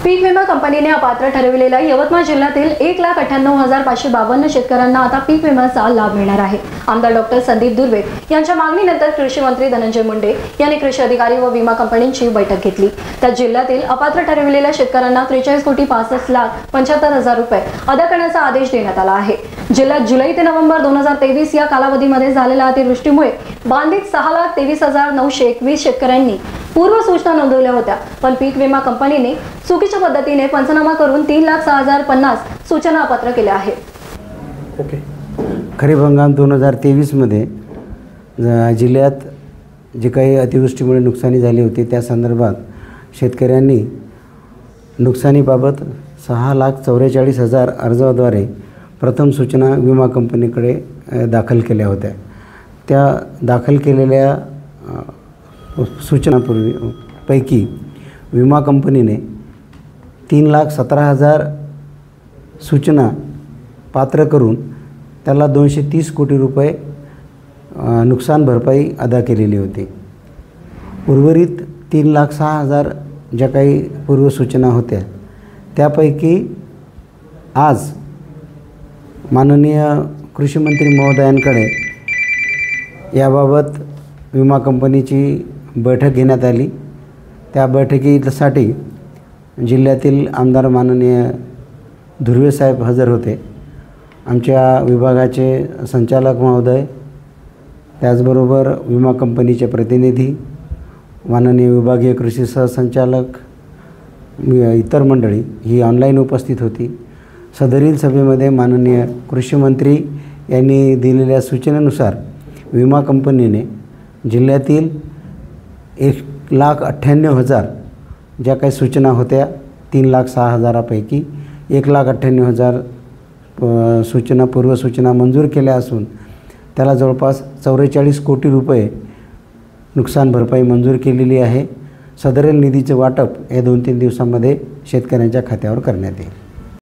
पीक विमा कंपनीने अपात्र ठरविलेल्या यवतमाळ जिल्ह्यातील 1,98,552 शेतकऱ्यांना आता पीक विम्याचा लाभ मिळणार आहे। आमदार डॉक्टर संदीप दुर्वे यांच्या मागणीनंतर कृषी मंत्री धनंजय मुंडे यांनी कृषी अधिकारी व विमा कंपन्यांची बैठक घेतली। त्या जिल्ह्यातील अपात्र ठरविलेल्या शेतकऱ्यांना 43,65,75,000 रुपये अदा करण्याचा आदेश देण्यात आला आहे। जिल्ह्यात जुलै ते नोव्हेंबर 2023 या कालावधीमध्ये झालेल्या अतिवृष्टीमुळे बाधित 6,23,921 शेतकऱ्यांनी पूर्व सूचना नोंदवल्या होत्या, पण पीक विमा कंपनीने चुकीच्या पद्धतीने पंचनामा करून 3,06,050 सूचना अपात्र केल्या आहेत। खरीप हंगाम 2023 मध्ये जिल्ह्यात जे काही अतिवृष्टीमुळे नुकसानी झाली होती त्या संदर्भात शेतकऱ्यांनी नुकसानीबाबत 6,44,000 अर्जाद्वारे प्रथम सूचना विमा कंपनीकडे दाखल केल्या होत्या। त्या दाखल केलेल्या सूचनांपैकी विमा कंपनीने 3,17,000 सूचना पात्र करून त्याला 230 कोटी रुपये नुकसान भरपाई अदा केलेली होती। उर्वरित 3,06,000 ज्या काही पूर्व सूचना होत्या त्यापैकी आज माननीय कृषी मंत्री महोदयांकडे याबाबत विमा कंपनीची बैठक घेण्यात आली। त्या बैठकीसाठी जिल्ह्यातील आमदार माननीय धुर्वे साहेब हजर होते, आमच्या विभागाचे संचालक महोदय, त्याचबरोबर विमा कंपनीचे प्रतिनिधी, माननीय विभागीय कृषी सहसंचालक, इतर मंडळी ही ऑनलाईन उपस्थित होती। सदरील सभेमध्ये माननीय कृषी मंत्री यांनी दिलेल्या सूचनेनुसार विमा कंपनीने जिल्ह्यातील 1,98,000 ज्या काही सूचना होत्या 3,06,000 पैकी 1,98,000 सूचना पूर्व सूचना मंजूर केल्या असून त्याला जवळपास 44 कोटी रुपये नुकसान भरपाई मंजूर केलेली आहे। सदरील निधीचे वाटप हे 2-3 दिवसांमध्ये शेतकऱ्यांच्या खात्यावर करण्यात येईल।